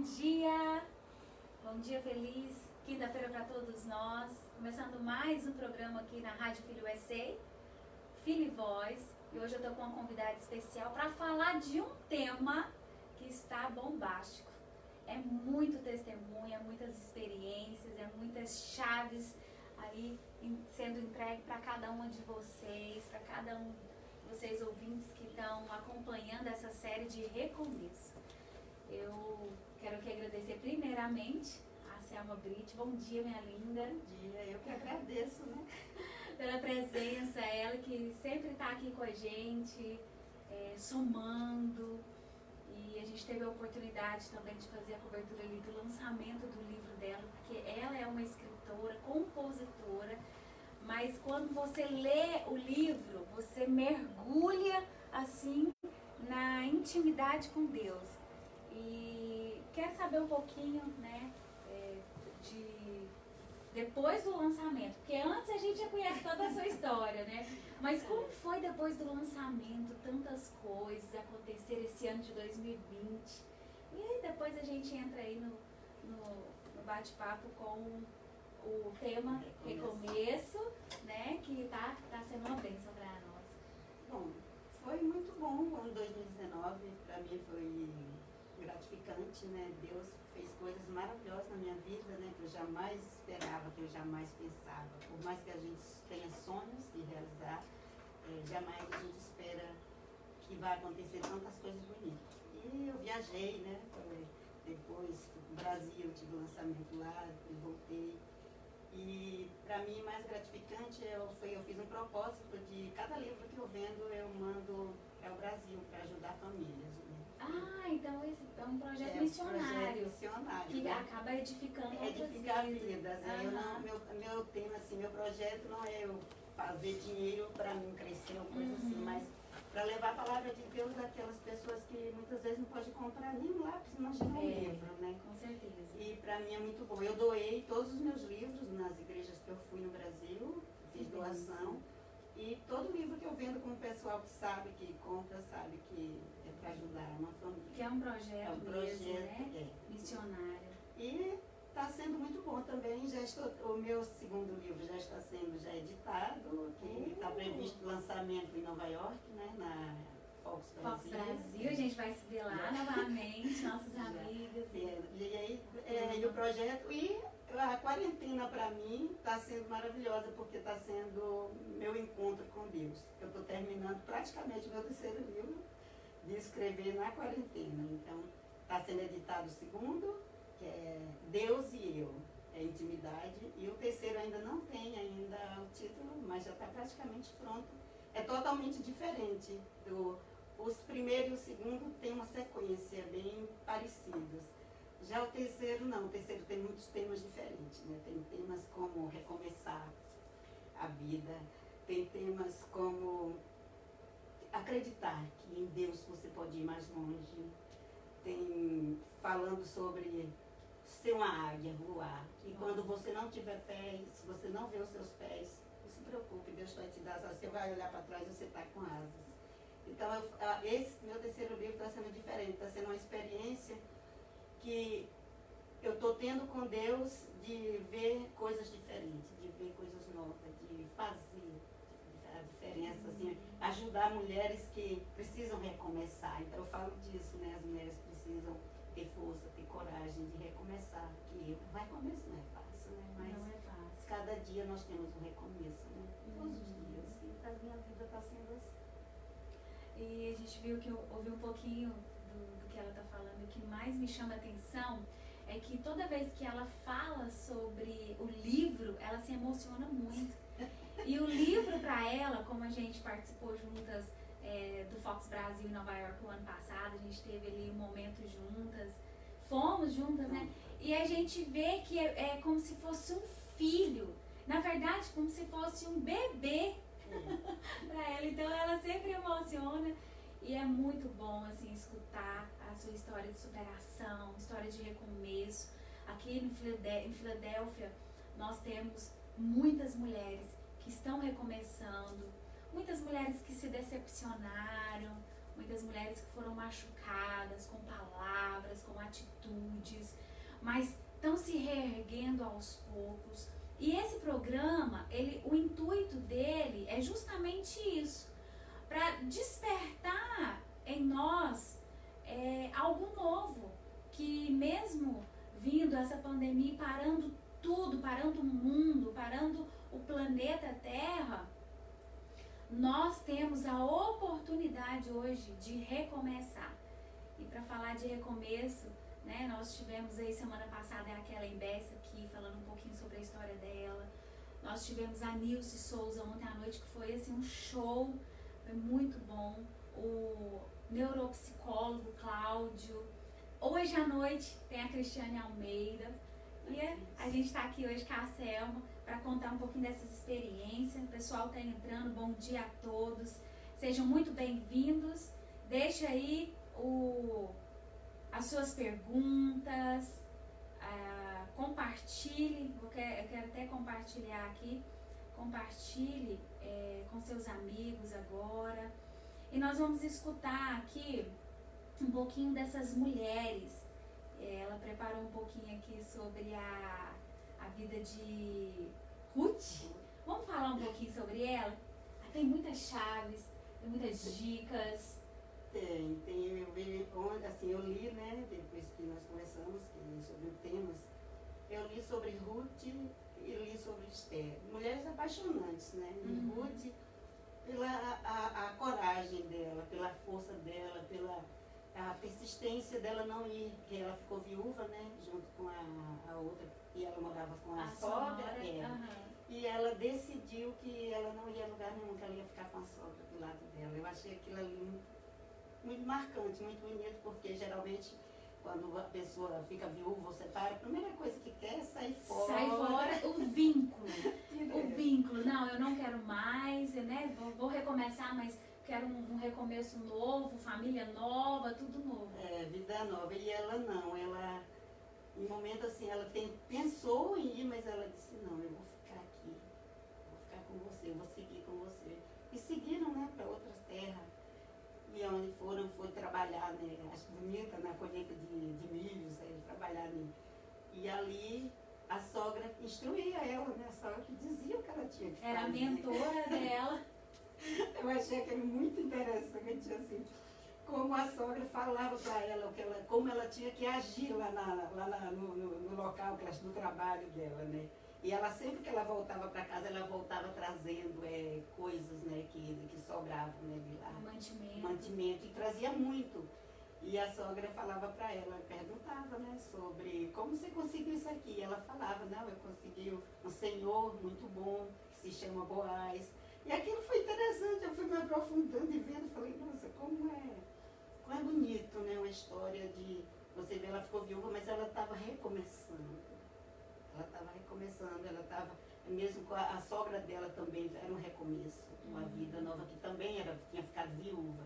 dia! Bom dia feliz, quinta-feira para todos nós. Começando mais um programa aqui na Rádio Filho USA, Filho e Voz. E hoje eu estou com uma convidada especial para falar de um tema que está bombástico. É muito testemunho, é muitas experiências, é muitas chaves aí sendo entregue para cada uma de vocês, para cada um de vocês ouvintes que estão acompanhando essa série de recomeço. Eu quero aqui agradecer primeiramente a Selma Brite. Bom dia, minha linda. Bom dia, eu que agradeço, né? Pela presença, ela que sempre está aqui com a gente, somando. E a gente teve a oportunidade também de fazer a cobertura ali do lançamento do livro dela, porque ela é uma escritora, compositora, mas quando você lê o livro, você mergulha assim na intimidade com Deus. E quero saber um pouquinho, né, de depois do lançamento, porque antes a gente já conhece toda a sua história, né? Mas como foi depois do lançamento, tantas coisas aconteceram esse ano de 2020? E aí depois a gente entra aí no bate-papo com o tema Recomeço, né? Que tá sendo uma bênção para nós. Bom, foi muito bom o ano 2019, para mim foi gratificante, né? Deus fez coisas maravilhosas na minha vida, né? Que eu jamais esperava, que eu jamais pensava. Por mais que a gente tenha sonhos de realizar, jamais a gente espera que vai acontecer tantas coisas bonitas. E eu viajei, né? Depois fui pro Brasil, tive o lançamento lá, depois voltei. E para mim mais gratificante eu fiz um propósito de cada livro que eu vendo eu mando para o Brasil para ajudar famílias. Né? Ah, então esse é um projeto missionário, que né? acaba edificando edificar vidas. Uhum. Meu tema, assim, meu projeto não é eu fazer dinheiro para mim crescer ou coisa assim, mas para levar a palavra de Deus àquelas pessoas que muitas vezes não podem comprar nem um lápis, imagina um livro, né? Com certeza. E para mim é muito bom. Eu doei todos os meus livros nas igrejas que eu fui no Brasil, fiz doação. E todo livro que eu vendo com o pessoal que sabe, que compra, sabe que é para ajudar uma família. Que é um projeto, mesmo, né? Missionário. E está sendo muito bom também. O meu segundo livro já está sendo editado, que está previsto o lançamento em Nova York, né? Na Fox Brasil. A gente vai se ver lá novamente, nossas amigas. E o projeto. E a quarentena para mim está sendo maravilhosa, porque está sendo meu encontro com Deus. Eu estou terminando praticamente meu terceiro livro de escrever na quarentena. Então, está sendo editado o segundo, que é Deus e Eu, é intimidade. E o terceiro ainda não tem ainda o título, mas já está praticamente pronto. É totalmente diferente. Os primeiro e o segundo têm uma sequência bem parecidos. Já o terceiro não, o terceiro tem muitos temas diferentes, né? Tem temas como recomeçar a vida, tem temas como acreditar que em Deus você pode ir mais longe, tem falando sobre ser uma águia, voar, e quando você não tiver pés, se você não vê os seus pés, não se preocupe, Deus vai te dar, você vai olhar para trás e você está com asas. Então, esse meu terceiro livro está sendo diferente, está sendo uma experiência que eu estou tendo com Deus de ver coisas diferentes, de ver coisas novas, de fazer a diferença, assim, ajudar mulheres que precisam recomeçar. Então eu falo disso, né? As mulheres precisam ter força, ter coragem de recomeçar, que recomeço não é fácil, né? Mas não é fácil. Cada dia nós temos um recomeço, né? Todos os dias. E a minha vida está sendo assim. E a gente viu que eu ouvi um pouquinho do que ela está falando. O que mais me chama a atenção é que toda vez que ela fala sobre o livro, ela se emociona muito. E o livro para ela, como a gente participou juntas do Fox Brasil em Nova York o ano passado, a gente teve ali um momento juntas, fomos juntas, né? E a gente vê que é como se fosse um filho, na verdade como se fosse um bebê para ela. Então ela sempre emociona. E é muito bom, assim, escutar a sua história de superação, história de recomeço. Aqui em Filadélfia, nós temos muitas mulheres que estão recomeçando, muitas mulheres que se decepcionaram, muitas mulheres que foram machucadas com palavras, com atitudes, mas estão se reerguendo aos poucos. E esse programa, o intuito dele é justamente isso, para despertar em nós algo novo, que mesmo vindo essa pandemia e parando tudo, parando o mundo, parando o planeta Terra, nós temos a oportunidade hoje de recomeçar. E para falar de recomeço, né, nós tivemos aí semana passada a Kellen Bess aqui falando um pouquinho sobre a história dela. Nós tivemos a Nilce Souza ontem à noite, que foi assim um show, foi muito bom. O neuropsicólogo Cláudio. Hoje à noite tem a Cristiane Almeida. E a gente está aqui hoje com a Selma para contar um pouquinho dessas experiências. O pessoal está entrando, bom dia a todos. Sejam muito bem-vindos. Deixa aí as suas perguntas, compartilhe, eu quero até compartilhar aqui, compartilhe com seus amigos agora. E nós vamos escutar aqui um pouquinho dessas mulheres. Ela preparou um pouquinho aqui sobre a vida de Ruth. Vamos falar um pouquinho sobre ela? Tem muitas chaves, tem muitas dicas. Tem, eu li, né, depois que nós conversamos sobre temas, eu li sobre Ruth e li sobre Esther. Mulheres apaixonantes, né? Ruth, pela a coragem dela, pela força dela, pela a persistência dela não ir, porque ela ficou viúva, né, junto com a outra, e ela morava com a sogra. E ela decidiu que ela não ia a lugar nenhum, que ela ia ficar com a sogra do lado dela. Eu achei aquilo ali muito marcante, muito bonito, porque geralmente quando a pessoa fica viúva ou separa, a primeira coisa que quer é sair fora. Sai fora, o vínculo. O vínculo. Não, eu não quero mais, né? Vou recomeçar, mas quero um recomeço novo, família nova, tudo novo. Vida nova. E ela não, ela, em momento assim, ela pensou em ir, mas ela disse, não, eu vou ficar aqui, vou ficar com você, eu vou seguir com você. E seguiram, né, para outras terras. E onde foi trabalhar, né, acho bonita, na colheita de milhos, trabalhar, né. E ali a sogra instruía ela, né, a sogra que dizia o que ela tinha que fazer. Era a mentora dela. Eu achei aquilo muito interessante, assim, como a sogra falava para ela, como ela tinha que agir lá no local do trabalho dela, né. E ela, sempre que ela voltava para casa, ela voltava trazendo coisas, né, que sobravam, né, de lá. Mantimento. E trazia muito. E a sogra falava para ela, perguntava, né, sobre como você conseguiu isso aqui. E ela falava, não, eu consegui um senhor muito bom, que se chama Boaz. E aquilo foi interessante, eu fui me aprofundando e vendo, falei, nossa, como é bonito, né, uma história de, você vê, ela ficou viúva, mas ela estava recomeçando. Ela estava, mesmo com a sogra dela também, era um recomeço, uma vida nova, que também tinha ficado viúva.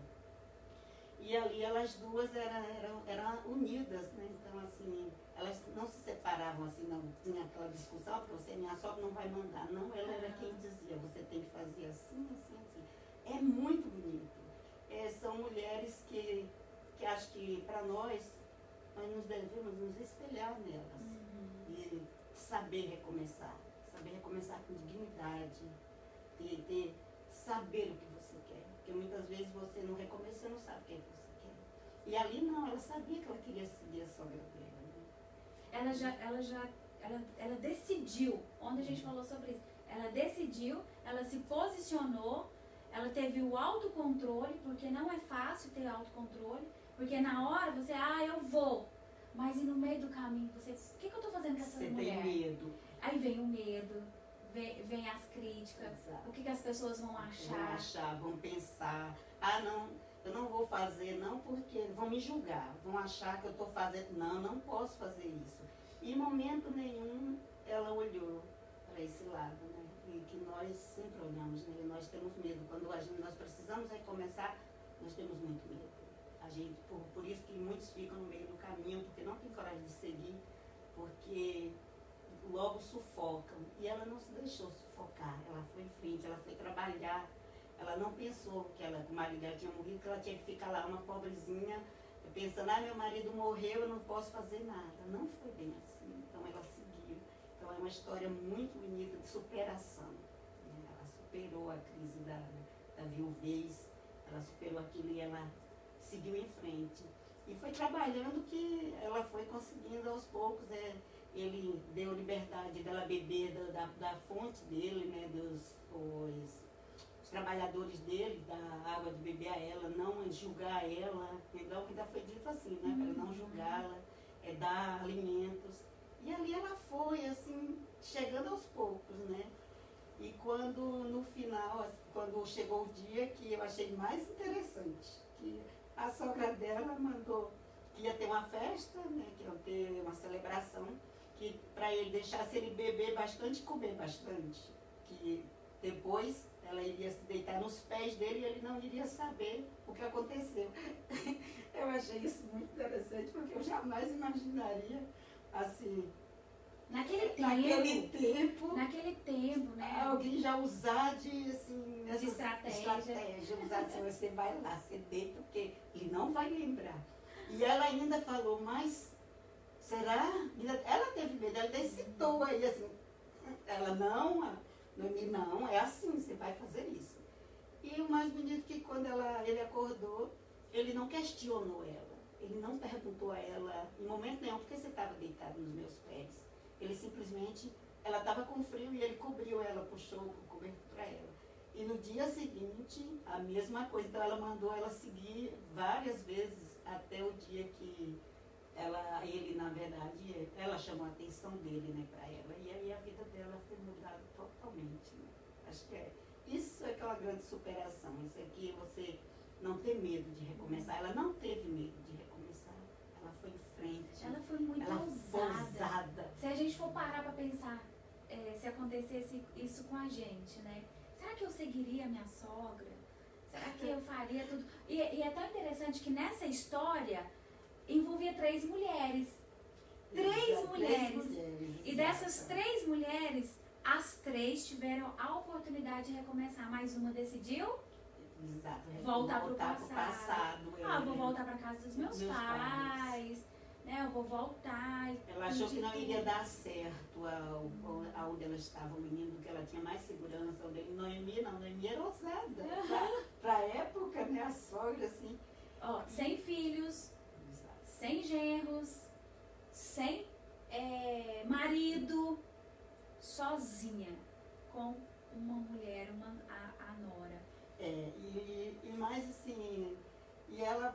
E ali elas duas eram unidas, né? Então, assim, elas não se separavam, assim, não tinha aquela discussão, porque você, minha sogra não vai mandar. Não, ela era quem dizia, você tem que fazer assim, assim, assim. É muito bonito. São mulheres que acho que, para nós nos devemos nos espelhar nelas. E saber recomeçar com dignidade, saber o que você quer, porque muitas vezes você não recomeça, você não sabe o que você quer. E ali não, ela sabia que ela queria seguir a sogra dela, né? Ela decidiu, ontem a gente falou sobre isso, ela decidiu, ela se posicionou, ela teve o autocontrole, porque não é fácil ter autocontrole, porque na hora você, eu vou. Mas e no meio do caminho, você, o que eu estou fazendo com essa mulher? Você tem medo. Aí vem o medo, vem as críticas, exato. O que as pessoas vão achar. Vão pensar, não, eu não vou fazer, não, porque vão me julgar, vão achar que eu estou fazendo, não posso fazer isso. E em momento nenhum ela olhou para esse lado, né? E que nós sempre olhamos, né? Nós temos medo, quando nós precisamos recomeçar, nós temos muito medo. A gente, por isso que muitos ficam no meio do caminho, porque não tem coragem de seguir, porque logo sufocam. E ela não se deixou sufocar, ela foi em frente, ela foi trabalhar, ela não pensou que o marido dela tinha morrido, que ela tinha que ficar lá, uma pobrezinha, pensando, meu marido morreu, eu não posso fazer nada. Não foi bem assim, então ela seguiu. Então é uma história muito bonita de superação. Né? Ela superou a crise da viuvez, ela superou aquilo e ela seguiu em frente. E foi trabalhando que ela foi conseguindo aos poucos, ele deu liberdade dela beber da fonte dele, né, os trabalhadores dele, da água de beber a ela, não julgar ela, então ainda foi dito assim, né, para não julgá-la, dar alimentos. E ali ela foi, assim, chegando aos poucos, né. E quando, no final, quando chegou o dia que eu achei mais interessante, que a sogra dela mandou que ia ter uma festa, né, que ia ter uma celebração, que para ele deixasse ele beber bastante e comer bastante, que depois ela iria se deitar nos pés dele e ele não iria saber o que aconteceu. Eu achei isso muito interessante, porque eu jamais imaginaria, assim, naquele tempo, né? Alguém já usar de estratégia, usar assim, você vai lá, você deita, porque ele não vai lembrar. E ela ainda falou, mas será? Ela teve medo, ela decidiu aí, assim, ela não, é assim, você vai fazer isso. E o mais bonito que quando ele acordou, ele não questionou ela, ele não perguntou a ela, em momento nenhum, por que você estava deitado nos meus pés? Ele simplesmente, ela estava com frio e ele cobriu ela, puxou o cobertor para ela. E no dia seguinte, a mesma coisa. Então ela mandou ela seguir várias vezes até o dia que ele, na verdade, ela chamou a atenção dele, né, para ela. E aí a vida dela foi mudada totalmente. Né? Acho que isso é aquela grande superação. Isso aqui você não ter medo de recomeçar. Ela não teve medo de recomeçar. Ela foi em frente. Ela foi muito ousada. Se a gente for parar para pensar, se acontecesse isso com a gente, né? Será que eu seguiria a minha sogra? Será que eu faria tudo? E é tão interessante que nessa história envolvia 3 mulheres. Três mulheres. E dessas 3 mulheres, as 3 tiveram a oportunidade de recomeçar. Mais uma decidiu voltar para o passado. Vou voltar para casa dos meus pais. Né, eu vou voltar. Ela achou que não iria dar certo aonde ela estava, o menino, porque ela tinha mais segurança. Noemi era ousada. Para a época, né, a sogra, assim. Sem filhos, sem genros, sem marido, sozinha, com uma mulher, a nora. E mais assim, e ela,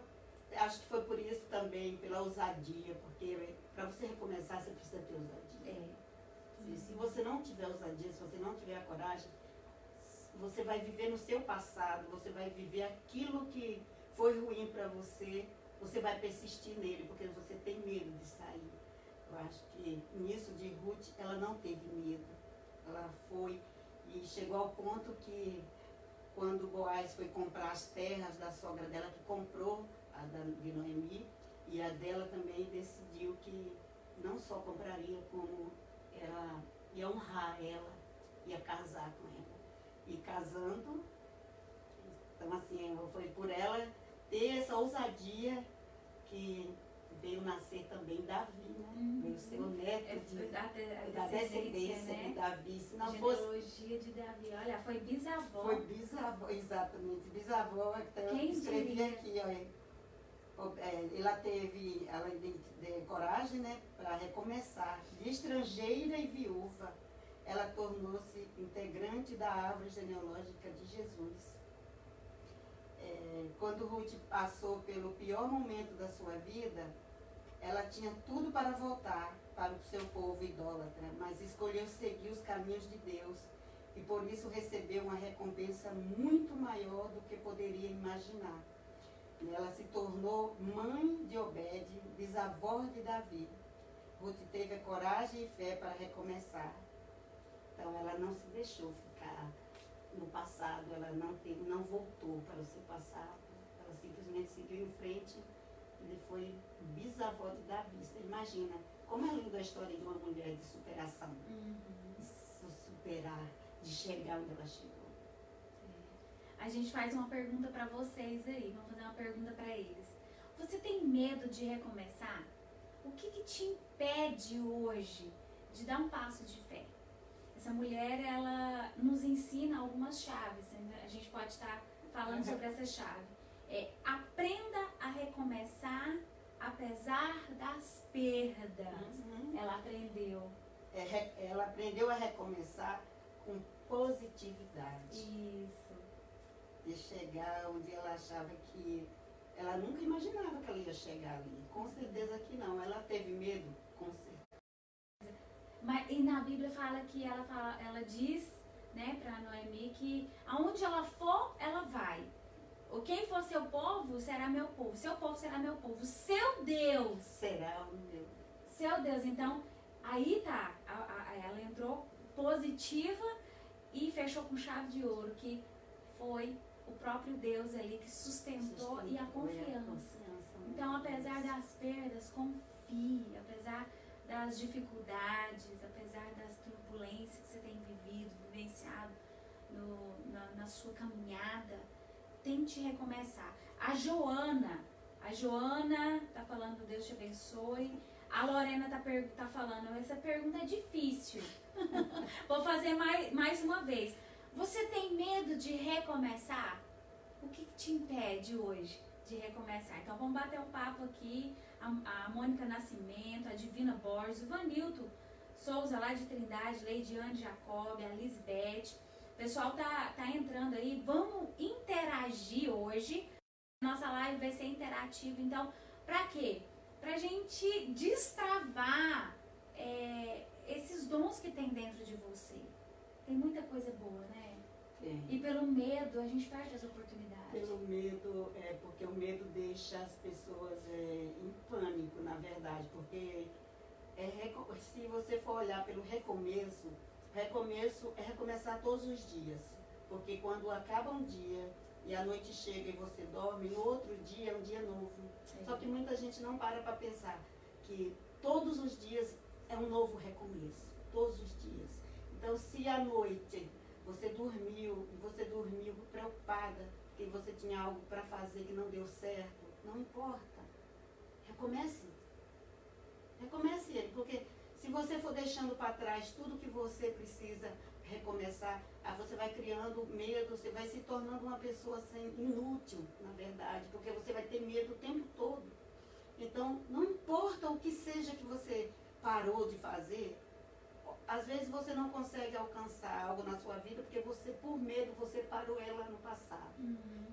acho que foi por isso também, pela ousadia, porque para você recomeçar você precisa ter ousadia. Se você não tiver ousadia, se você não tiver a coragem, você vai viver no seu passado, você vai viver aquilo que foi ruim para você, você vai persistir nele, porque você tem medo de sair. Eu acho que nisso de Ruth, ela não teve medo. Ela foi e chegou ao ponto que, quando Boaz foi comprar as terras da sogra dela, que comprou a de Noemi, e a dela também decidiu que não só compraria, como ela ia honrar ela, ia casar com ela. E casando, então assim, foi por ela ter essa ousadia que veio nascer também Davi, né? Veio ser o neto da descendência, né, de Davi. Se não genealogia de Davi, olha, foi bisavó. Foi bisavó, exatamente. Bisavó, então eu escrevi aqui, ela teve coragem, né, para recomeçar. De estrangeira e viúva, ela tornou-se integrante da árvore genealógica de Jesus. Quando Ruth passou pelo pior momento da sua vida, ela tinha tudo para voltar para o seu povo idólatra, mas escolheu seguir os caminhos de Deus e por isso recebeu uma recompensa muito maior do que poderia imaginar. Ela se tornou mãe de Obed, bisavó de Davi. Ruth teve a coragem e fé para recomeçar. Então ela não se deixou ficar no passado, ela não voltou para o seu passado, ela simplesmente seguiu em frente. Ele foi bisavó de Davi. Você imagina como é linda a história de uma mulher de superação, de superar, de chegar onde ela chegou. a gente faz uma pergunta para vocês aí. Vamos fazer uma pergunta para eles. Você tem medo de recomeçar? O que te impede hoje de dar um passo de fé? Essa mulher, ela nos ensina algumas chaves. Né? A gente pode estar falando sobre essa chave. Aprenda a recomeçar apesar das perdas. Ela aprendeu. Ela aprendeu a recomeçar com positividade. Isso. De chegar onde ela achava que... Ela nunca imaginava que ela ia chegar ali. Com certeza que não. Ela teve medo, com certeza. E na Bíblia fala que ela diz, né, para Noemi que aonde ela for, ela vai. Ou quem for seu povo, será meu povo. Seu povo será meu povo. Seu Deus será o meu. Seu Deus. Então, aí tá. Ela entrou positiva e fechou com chave de ouro, que foi o próprio Deus ali que sustentou e a confiança. Então, apesar das perdas, confie. Apesar das dificuldades, apesar das turbulências que você tem vivenciado na sua caminhada, tente recomeçar. A Joana tá falando, Deus te abençoe. A Lorena tá falando, essa pergunta é difícil. Vou fazer mais uma vez. Você tem medo de recomeçar? O que te impede hoje de recomeçar? Então vamos bater um papo aqui. A Mônica Nascimento, a Divina Borges, o Vanilton Souza lá de Trindade, Leidiane Jacob, a Lisbeth. O pessoal tá entrando aí. Vamos interagir hoje. Nossa live vai ser interativa. Então, pra quê? Pra gente destravar esses dons que tem dentro de você. Tem muita coisa boa, né? E pelo medo, a gente perde as oportunidades. Pelo medo, porque o medo deixa as pessoas em pânico, na verdade. Porque se você for olhar pelo recomeço é recomeçar todos os dias. Porque quando acaba um dia e a noite chega e você dorme, no outro dia é um dia novo. Só que muita gente não para pensar que todos os dias é um novo recomeço. Todos os dias. Então, se à noite você dormiu preocupada que você tinha algo para fazer que não deu certo, não importa. Recomece. Recomece ele, porque se você for deixando para trás tudo que você precisa recomeçar, aí você vai criando medo, você vai se tornando uma pessoa inútil, na verdade, porque você vai ter medo o tempo todo. Então, não importa o que seja que você parou de fazer, às vezes você não consegue alcançar algo na sua vida porque você, por medo, você parou ela no passado.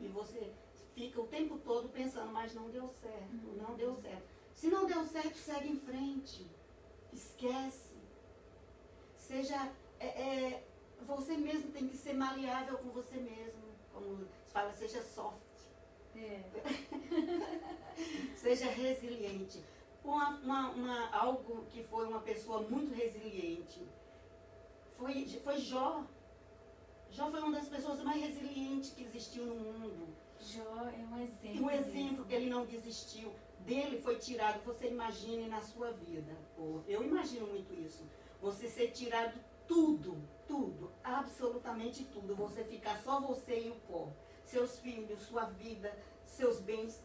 E você fica o tempo todo pensando, mas não deu certo, não deu certo. Se não deu certo, segue em frente. Esquece. Você mesmo tem que ser maleável com você mesmo. Como se fala, seja soft. Seja resiliente. Algo que foi uma pessoa muito resiliente foi Jó. Jó foi uma das pessoas mais resilientes que existiu no mundo. Jó é um exemplo. Um exemplo que ele não desistiu. Dele foi tirado, você imagine na sua vida. Eu imagino muito isso. Você ser tirado tudo, absolutamente tudo. Você ficar só você e o pó. Seus filhos, sua vida, seus bens,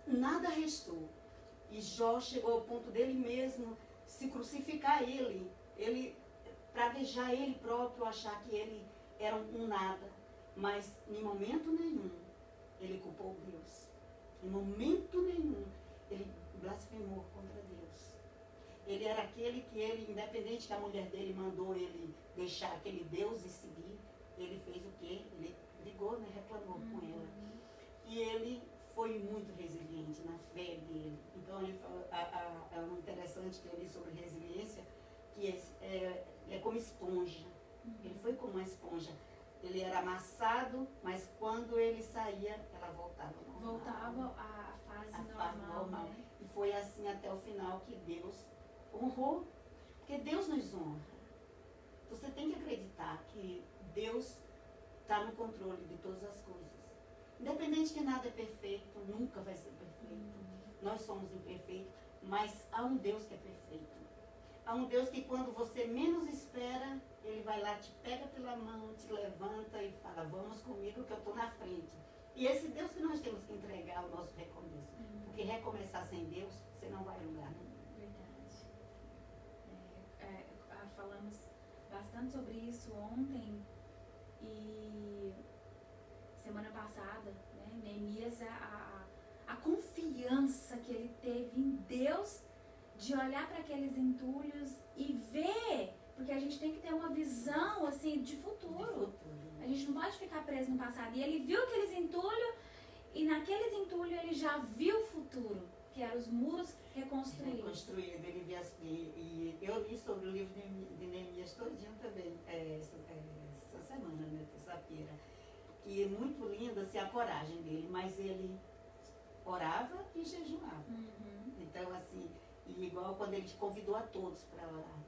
nada restou. E Jó chegou ao ponto dele mesmo se crucificar ele para deixar ele próprio achar que ele era um nada. Mas em momento nenhum ele culpou Deus. Em momento nenhum ele blasfemou contra Deus. Ele era aquele que independente que a mulher dele mandou ele deixar aquele Deus e seguir, ele fez o quê? Ele brigou, né? Reclamou com ela. E ele foi muito resiliente na fé dele. Então, é um interessante que eu li sobre resiliência, que é como esponja. Ele foi como uma esponja. Ele era amassado, mas quando ele saía, ela voltava normal. Voltava à fase normal. Né? E foi assim até o final que Deus honrou. Porque Deus nos honra. Você tem que acreditar que Deus está no controle de todas as coisas. Independente que nada é perfeito, nunca vai ser perfeito. Nós somos imperfeitos, mas há um Deus que é perfeito. a um Deus que quando você menos espera, Ele vai lá, te pega pela mão, te levanta e fala, vamos comigo que eu estou na frente. E esse Deus que nós temos que entregar o nosso recomeço. Porque recomeçar sem Deus, você não vai a lugar nenhum. Verdade. Falamos bastante sobre isso ontem e semana passada, né? Neemias, a confiança que ele teve em Deus de olhar para aqueles entulhos e ver, porque a gente tem que ter uma visão assim de futuro. A gente não pode ficar preso no passado. E ele viu aqueles entulhos e naqueles entulhos ele já viu o futuro, que eram os muros reconstruídos. Ele via, e eu li sobre o livro de Neemias todinho também, essa semana, né, terça-feira. E é muito linda assim, a coragem dele, mas ele orava e jejuava. Então, assim, e igual quando ele convidou a todos para orar.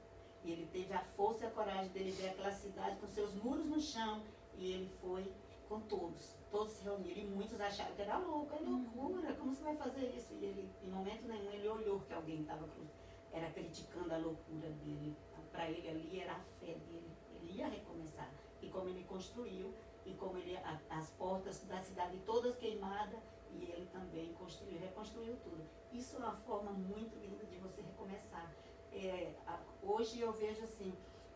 E ele teve a força e a coragem dele ver aquela cidade com seus muros no chão. E ele foi com todos. Todos se reuniram. E muitos acharam que era louco, é loucura, como você vai fazer isso? E ele, em momento nenhum, ele olhou que alguém era criticando a loucura dele. Para ele ali era a fé dele. Ele ia recomeçar. E como ele construiu, e como ele, as portas da cidade todas queimadas, e ele também reconstruiu tudo. Isso é uma forma muito linda de você recomeçar. Hoje eu vejo assim,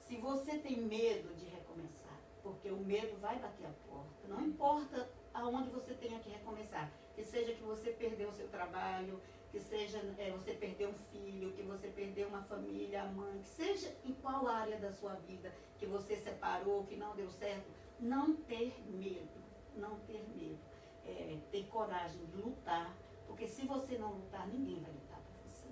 se você tem medo de recomeçar, porque o medo vai bater a porta, não importa aonde você tenha que recomeçar, que seja que você perdeu o seu trabalho, que seja você perdeu um filho, que você perdeu uma família, a mãe, que seja em qual área da sua vida que você separou, que não deu certo, não ter medo, ter coragem de lutar, porque se você não lutar, ninguém vai lutar por você.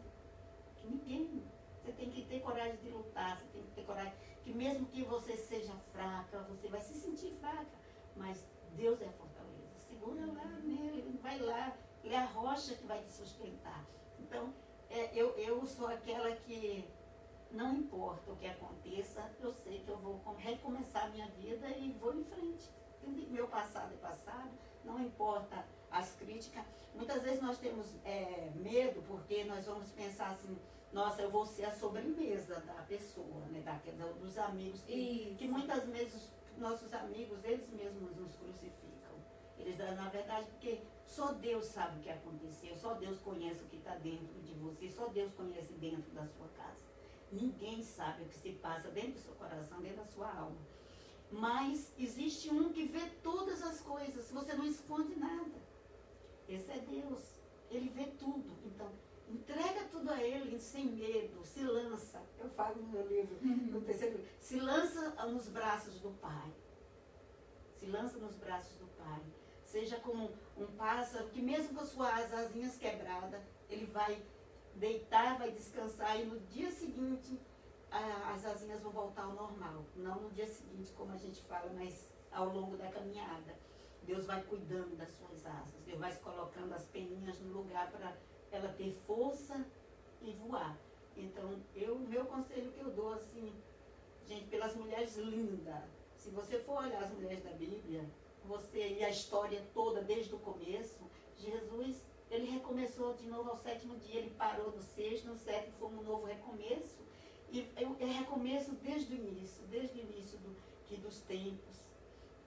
Ninguém. Você tem que ter coragem de lutar, você tem que ter coragem, que mesmo que você seja fraca, você vai se sentir fraca, mas Deus é a fortaleza. Segura lá nele, vai lá, ele é a rocha que vai te sustentar. Então, eu sou aquela que não importa o que aconteça, eu sei que eu vou recomeçar a minha vida e vou em frente. Meu passado é passado, não importa as críticas. Muitas vezes nós temos medo porque nós vamos pensar assim, nossa, eu vou ser a sobremesa da pessoa, né, dos amigos, que muitas vezes nossos amigos, eles mesmos nos crucificam. Eles, na verdade, porque só Deus sabe o que aconteceu, só Deus conhece o que está dentro de você, só Deus conhece dentro da sua casa. Ninguém sabe o que se passa dentro do seu coração, dentro da sua alma. Mas existe um que vê todas as coisas, você não esconde nada. Esse é Deus, Ele vê tudo. Então, entrega tudo a Ele sem medo, se lança. Eu falo no meu livro, no terceiro livro, se lança nos braços do Pai. Se lança nos braços do Pai. Seja como um pássaro que mesmo com as suas asinhas quebradas, ele vai deitar, vai descansar e no dia seguinte as asinhas vão voltar ao normal. Não no dia seguinte, como a gente fala, mas ao longo da caminhada. Deus vai cuidando das suas asas. Deus vai colocando as peninhas no lugar para ela ter força e voar. Então, meu conselho que eu dou, assim, gente, pelas mulheres lindas. Se você for olhar as mulheres da Bíblia, e a história toda, desde o começo, Jesus, ele recomeçou de novo ao 7º dia, ele parou no 6º, no 7º foi um novo recomeço. E é recomeço desde o início dos tempos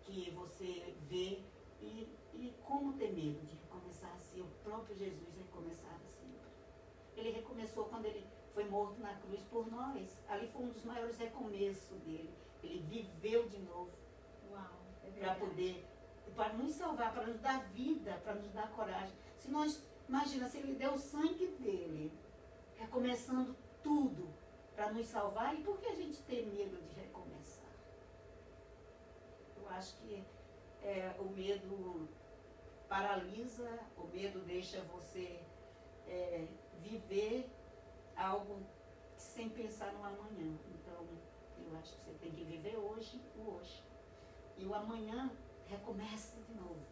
que você vê. E como ter medo de recomeçar assim? O próprio Jesus recomeçava sempre. Ele recomeçou quando ele foi morto na cruz por nós. Ali foi um dos maiores recomeços dele. Ele viveu de novo. Uau, é verdade. Para nos salvar, para nos dar vida, para nos dar coragem. Imagina, se ele deu o sangue dele, recomeçando tudo para nos salvar, e por que a gente tem medo de recomeçar? Eu acho que o medo paralisa, o medo deixa você viver algo sem pensar no amanhã. Então, eu acho que você tem que viver hoje, o hoje. E o amanhã recomeça de novo.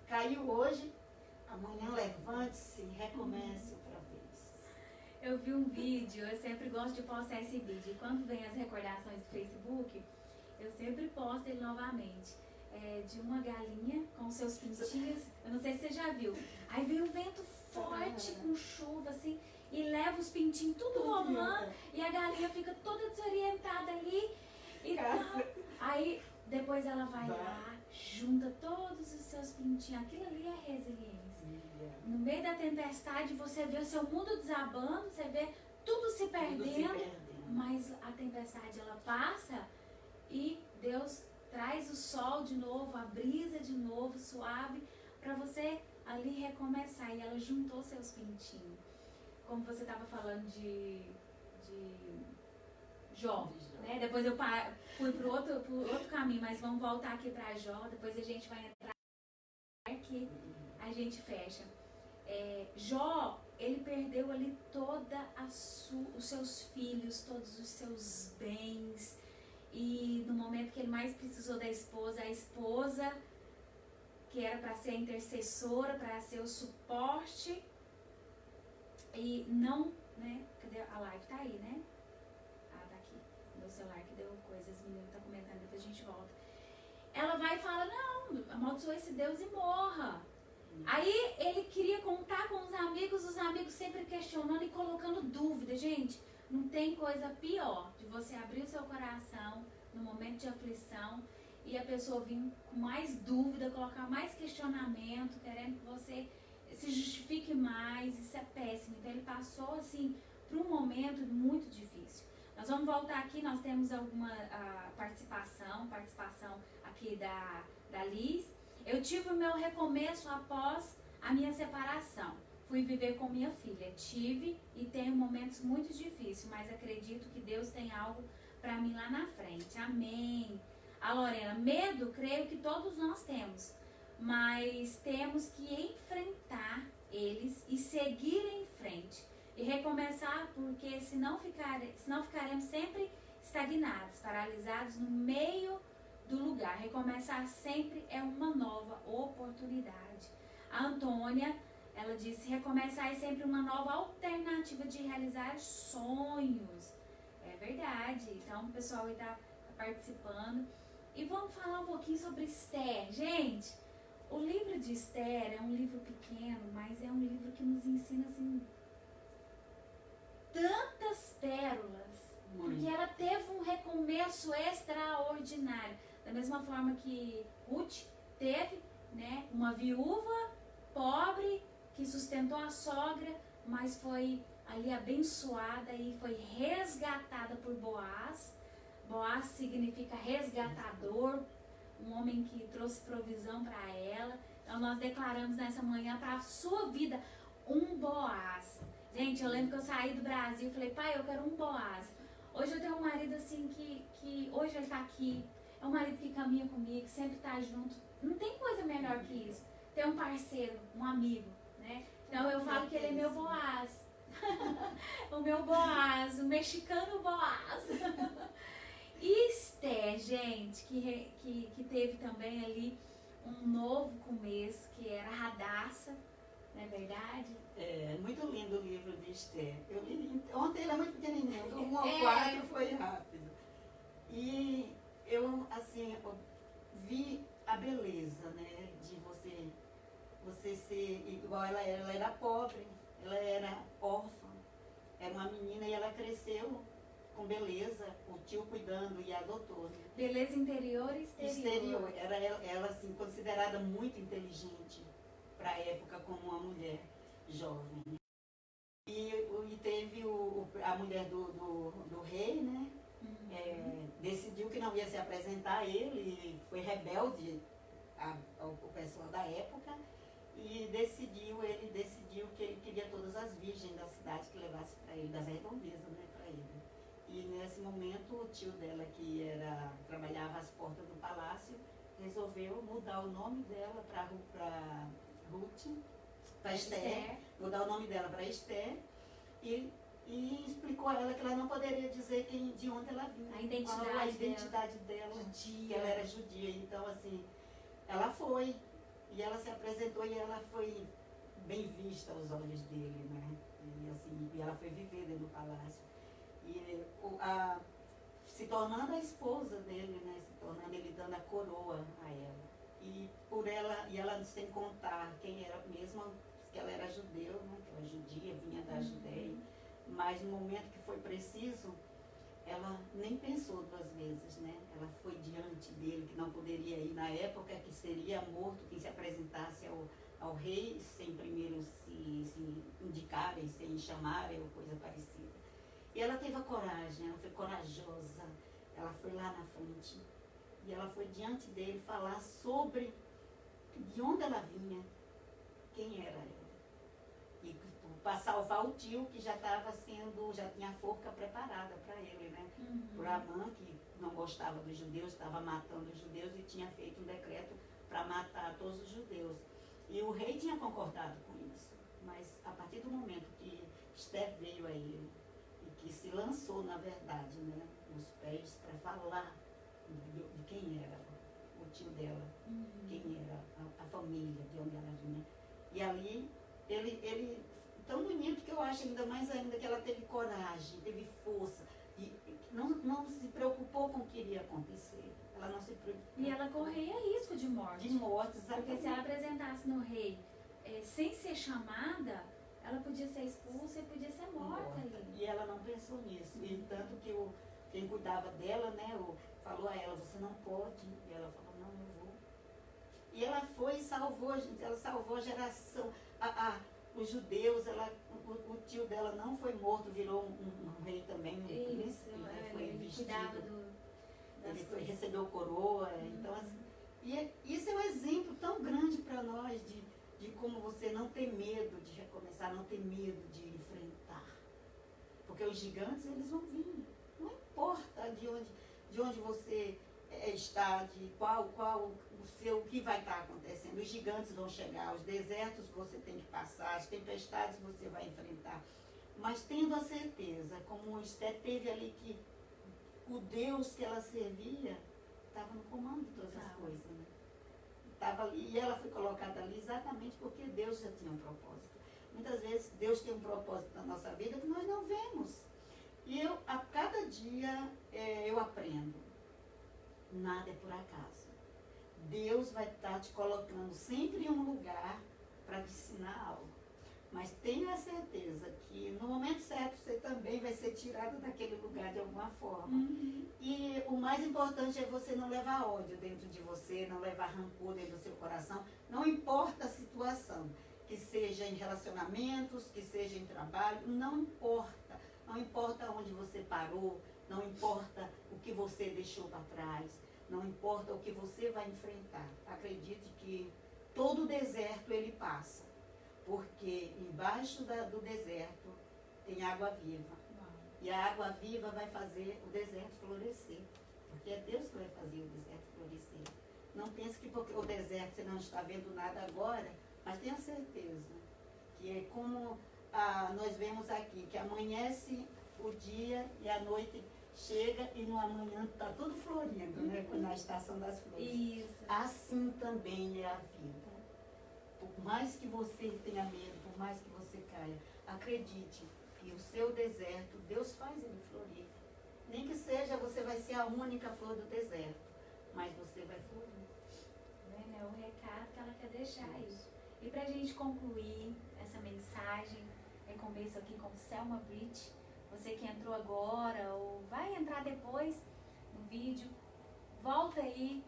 Caiu hoje, amanhã levante-se e recomece outra vez. Eu vi um vídeo, eu sempre gosto de postar esse vídeo. Quando vem as recordações do Facebook, eu sempre posto ele novamente. De uma galinha com seus pintinhos, eu não sei se você já viu. Aí vem um vento forte com chuva assim e leva leva os pintinhos tudo rolando e a galinha fica toda desorientada ali e tal. Aí depois ela vai lá, junta todos os seus pintinhos. Aquilo ali é resiliência. No meio da tempestade você vê o seu mundo desabando, você vê tudo se perdendo, mas a tempestade ela passa e Deus traz o sol de novo, a brisa de novo, suave, para você ali recomeçar. E ela juntou seus pintinhos. Como você estava falando de Jó, né? Depois eu fui pro outro caminho, mas vamos voltar aqui para Jó, depois a gente vai entrar aqui, a gente fecha. Jó, ele perdeu ali os seus filhos, todos os seus bens, e no momento que ele mais precisou da esposa, a esposa que era para ser a intercessora, para ser o suporte, e não, né? Cadê a live? Tá aí, né? Ah, tá aqui. Meu celular que deu coisas, o menino tá comentando, depois a gente volta. Ela vai e fala, não, amaldiçoa esse Deus e morra. Aí ele queria contar com os amigos sempre questionando e colocando dúvida. Gente, não tem coisa pior de você abrir o seu coração no momento de aflição e a pessoa vir com mais dúvida, colocar mais questionamento, querendo que você se justifique mais. Isso é péssimo. Então ele passou assim por um momento muito difícil. Nós vamos voltar aqui, nós temos alguma participação aqui da Liz. Eu tive o meu recomeço após a minha separação. Fui viver com minha filha. Tive e tenho momentos muito difíceis, mas acredito que Deus tem algo para mim lá na frente. Amém. A Lorena, medo, creio que todos nós temos, mas temos que enfrentar eles e seguir em frente e recomeçar, porque senão ficaremos sempre estagnados, paralisados no meio do lugar. Recomeçar sempre é uma nova oportunidade. A Antônia, ela disse, recomeçar é sempre uma nova alternativa de realizar sonhos. É verdade. Então o pessoal está participando. E vamos falar um pouquinho sobre Esther. Gente, o livro de Esther é um livro pequeno, mas é um livro que nos ensina assim tantas pérolas. Porque ela teve um recomeço extraordinário. Da mesma forma que Ruth teve, né, uma viúva pobre que sustentou a sogra, mas foi ali abençoada e foi resgatada por Boaz. Boaz significa resgatador, um homem que trouxe provisão para ela. Então nós declaramos nessa manhã para a sua vida um Boaz. Gente, eu lembro que eu saí do Brasil e falei, pai, eu quero um Boaz. Hoje eu tenho um marido assim que hoje ele está aqui. É um marido que caminha comigo, sempre está junto. Não tem coisa melhor que isso. Ter um parceiro, um amigo, né? Então eu falo que ele é meu Boaz. O meu Boaz, o mexicano Boaz. E Esther, gente, que teve também ali um novo começo, que era Radassa, não é verdade? É muito lindo o livro de Esther. Eu li, ontem ele é muito pequenininho, do 1 ao 4 foi rápido. E eu, assim, vi a beleza, né, de você ser igual ela era pobre, ela era órfã, era uma menina e ela cresceu com beleza, o tio cuidando e adotou. Né? Beleza interior e exterior. Era ela assim, considerada muito inteligente para a época como uma mulher jovem. E teve a mulher do rei, né? Decidiu que não ia se apresentar a ele, foi rebelde ao pessoal da época, e ele decidiu que ele queria todas as virgens da cidade que levasse para ele, das redondezas, né, para ele. E nesse momento o tio dela, que trabalhava às portas do palácio, resolveu mudar o nome dela para Ruth, para Esther, mudar o nome dela para Esther, e explicou a ela que ela não poderia dizer de onde ela vinha, a identidade dela, judia. Ela era judia. Então, assim, ela foi, e ela se apresentou e ela foi bem vista aos olhos dele, né? E ela foi viver dentro do palácio. E se tornando a esposa dele, né? Se tornando ele dando a coroa a ela. E ela sem contar quem era mesmo, que ela era judeu, né? Que ela judia, vinha da Judeia. mas no momento que foi preciso, ela nem pensou duas vezes, né? Ela foi diante dele, que não poderia ir na época, que seria morto quem se apresentasse ao rei, sem primeiro se indicarem, sem chamarem ou coisa parecida. E ela teve a coragem, ela foi corajosa, ela foi lá na frente. E ela foi diante dele falar sobre de onde ela vinha, quem era ela. E para salvar o tio que já tinha a forca preparada para ele, né? Por Amã, que não gostava dos judeus, estava matando os judeus e tinha feito um decreto para matar todos os judeus. E o rei tinha concordado com isso. Mas a partir do momento que Esther veio a ele e que se lançou, na verdade, né, nos pés para falar de quem era o tio dela, quem era a família, de onde ela vinha. E ali, ele tão bonito que eu acho ainda que ela teve coragem, teve força, e não se preocupou com o que iria acontecer. Ela não se preocupou. E ela corria risco de morte. De morte, exatamente. Porque se ela apresentasse no rei sem ser chamada, ela podia ser expulsa e podia ser morta ali. E ela não pensou nisso. E tanto que quem cuidava dela, né, falou a ela, você não pode. E ela falou, não, eu vou. E ela foi e salvou, gente, ela salvou a geração. Os judeus, o tio dela não foi morto, virou um rei também, um príncipe, né, foi vestido. Ele recebeu coroa. Então, assim, e isso é um exemplo tão grande para nós de como você não ter medo de recomeçar, não ter medo de enfrentar. Porque os gigantes, eles vão vir. Não importa de onde você está, de qual o que vai estar acontecendo. Os gigantes vão chegar, os desertos você tem que passar, as tempestades você vai enfrentar. Mas tendo a certeza, como Esther teve ali, que o Deus que ela servia estava no comando de todas as coisas, né? Estava ali, e ela foi colocada ali exatamente porque Deus já tinha um propósito. Muitas vezes Deus tem um propósito na nossa vida que nós não vemos. E a cada dia eu aprendo. Nada é por acaso. Deus vai estar te colocando sempre em um lugar para te ensinar algo. Mas tenha a certeza que no momento certo você também vai ser tirado daquele lugar de alguma forma. E o mais importante é você não levar ódio dentro de você, não levar rancor dentro do seu coração. Não importa a situação, que seja em relacionamentos, que seja em trabalho, não importa. Não importa onde você parou, não importa o que você deixou para trás, não importa o que você vai enfrentar. Acredite que todo deserto ele passa. Porque embaixo do deserto tem água viva. E a água viva vai fazer o deserto florescer. Porque é Deus que vai fazer o deserto florescer. Não pense que porque o deserto você não está vendo nada agora, mas tenha certeza que é como nós vemos aqui, que amanhece o dia e a noite chega e no amanhã está tudo florindo, né? Na estação das flores. Isso. Assim também é a vida. Por mais que você tenha medo, por mais que você caia, acredite que o seu deserto, Deus faz ele florir. Nem que seja, você vai ser a única flor do deserto, mas você vai florir. É o recado que ela quer deixar aí. E pra gente concluir essa mensagem, começo aqui com Selma Brit, você que entrou agora ou vai entrar depois no vídeo, volta aí,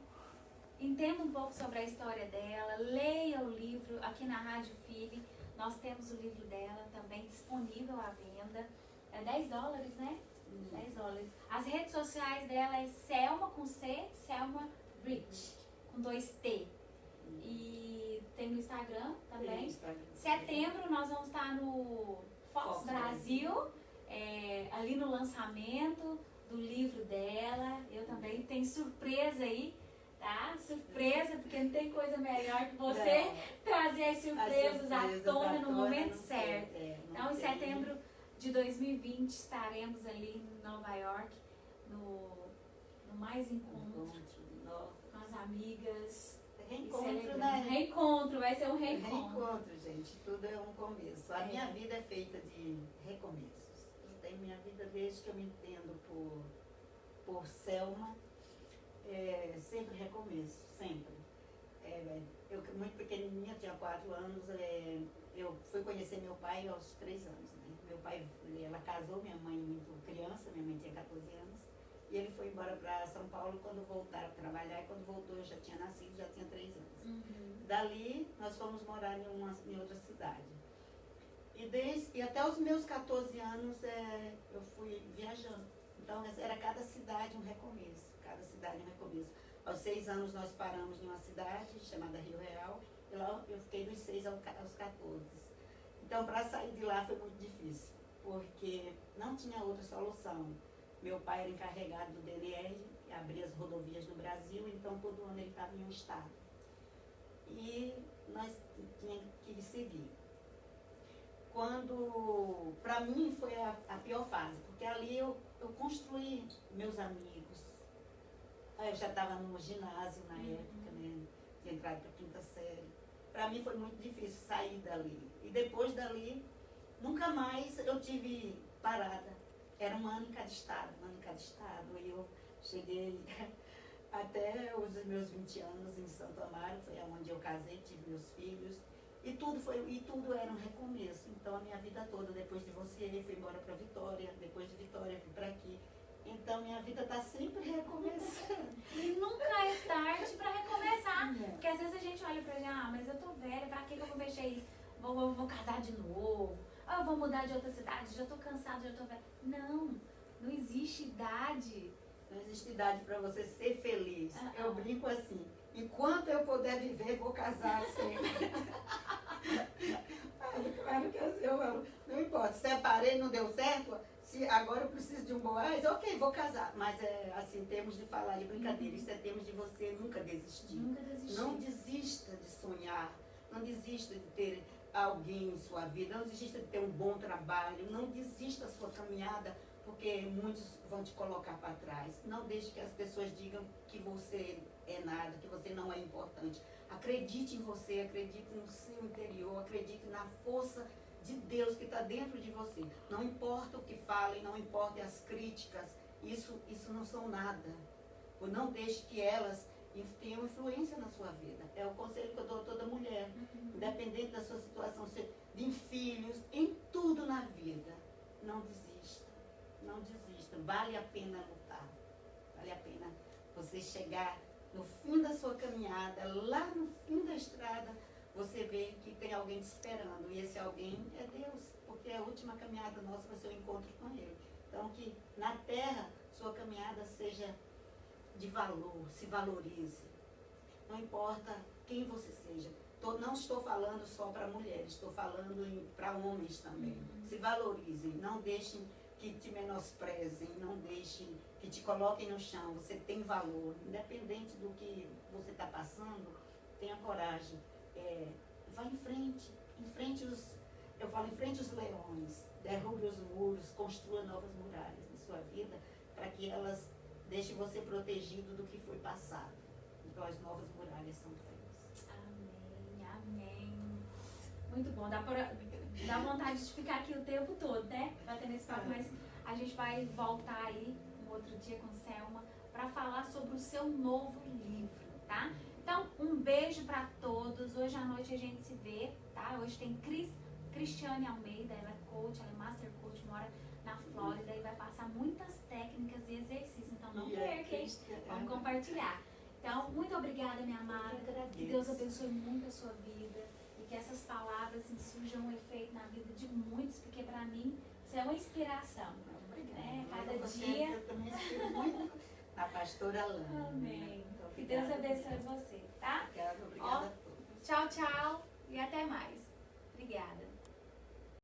entenda um pouco sobre a história dela, leia o livro aqui na Rádio Filho. Nós temos o livro dela também disponível à venda. É $10, né? $10. As redes sociais dela é Selma com C, Selma Brit, com 2 T. E tem no Instagram também. Setembro nós vamos estar no Fox Brasil, ali no lançamento do livro dela. Eu também tenho surpresa aí. Tá? Surpresa, porque não tem coisa melhor que você trazer as surpresas à tona no momento certo. Então, em setembro de 2020, estaremos ali em Nova York, no Mais Encontro, com as amigas. Reencontro, né? Reencontro, vai ser um reencontro. Reencontro, gente, tudo é um começo. A minha vida é feita de recomeços. Eu tenho minha vida desde que eu me entendo por Selma. Sempre recomeço, sempre. Eu muito pequenininha, tinha 4 anos, eu fui conhecer meu pai aos 3 anos. Né? meu pai, ela casou, minha mãe muito criança, minha mãe tinha 14 anos, e ele foi embora para São Paulo quando voltaram a trabalhar, e quando voltou eu já tinha nascido, já tinha 3 anos. Dali, nós fomos morar em outra cidade. E até os meus 14 anos eu fui viajando. Então, era cada cidade um recomeço, cada cidade um recomeço. Aos 6 anos nós paramos em uma cidade chamada Rio Real, e lá eu fiquei dos 6 aos 14. Então, para sair de lá foi muito difícil, porque não tinha outra solução. Meu pai era encarregado do DNR, que abria as rodovias no Brasil, então todo ano ele estava em um estado. E nós tínhamos que seguir. Quando, para mim, foi a pior fase, porque ali eu construí meus amigos. Eu já estava no ginásio na época, né? Tinha entrado para a 5ª série. Para mim foi muito difícil sair dali. E depois dali, nunca mais eu tive parada. Era um ano em cada estado, E eu cheguei até os meus 20 anos em Santo Amaro, foi onde eu casei, tive meus filhos. E tudo era um recomeço. Então a minha vida toda, depois de você, fui embora para Vitória, depois de Vitória fui para aqui. Então minha vida está sempre recomeçando. E nunca é tarde para recomeçar. Porque às vezes a gente olha pra gente, mas eu tô velha, pra que eu vou mexer isso? Vou casar de novo, eu vou mudar de outra cidade, já tô cansada, já tô velha. Não existe idade. Não existe idade para você ser feliz. Eu brinco assim, enquanto eu puder viver, vou casar sempre. Claro que eu não importa, separei, não deu certo, se agora eu preciso de um boaz, ok, vou casar. Mas assim, temos de falar de brincadeira, isso é termos de você nunca desistir. Nunca desistir. Não desista de sonhar, não desista de ter alguém em sua vida, não desista de ter um bom trabalho, não desista da sua caminhada, porque muitos vão te colocar para trás. Não deixe que as pessoas digam que você é nada, que você não é importante. Acredite em você, acredite no seu interior, acredite na força de Deus que está dentro de você. Não importa o que falem, não importa as críticas, isso não são nada. Não deixe que elas tenham influência na sua vida. É o conselho que eu dou a toda mulher, independente da sua situação, de filhos, em tudo na vida. Não desista, não desista. Vale a pena lutar, vale a pena você chegar no fim da sua caminhada, lá no fim da estrada, você vê que tem alguém te esperando. E esse alguém é Deus, porque a última caminhada nossa vai ser o encontro com Ele. Então, que na terra, sua caminhada seja de valor, se valorize. Não importa quem você seja. Não estou falando só para mulheres, estou falando para homens também. Se valorizem, não deixem que te menosprezem, não deixem que te coloquem no chão. Você tem valor, independente do que você está passando, tenha coragem. Vá em frente os leões, derrube os muros, construa novas muralhas na sua vida, para que elas deixem você protegido do que foi passado. Então as novas muralhas são feitas. Amém, amém. Muito bom, dá vontade de ficar aqui o tempo todo, né? Batendo esse papo, mas a gente vai voltar aí um outro dia com Selma para falar sobre o seu novo livro, tá? Então, um beijo para todos. Hoje à noite a gente se vê, tá? Hoje tem Cristiane Almeida, ela é coach, ela é master coach, mora na Flórida e vai passar muitas técnicas e exercícios. Então, não perca, hein? Vamos compartilhar. Então, muito obrigada, minha amada. Que Deus abençoe muito a sua vida e que essas palavras surjam um efeito na vida de muitos, porque para mim isso é uma inspiração. Né? Cada dia. Eu também inspiro muito a pastora Lana. Amém. Que Deus abençoe você, tá? Obrigada a todos. Tchau, tchau e até mais. Obrigada.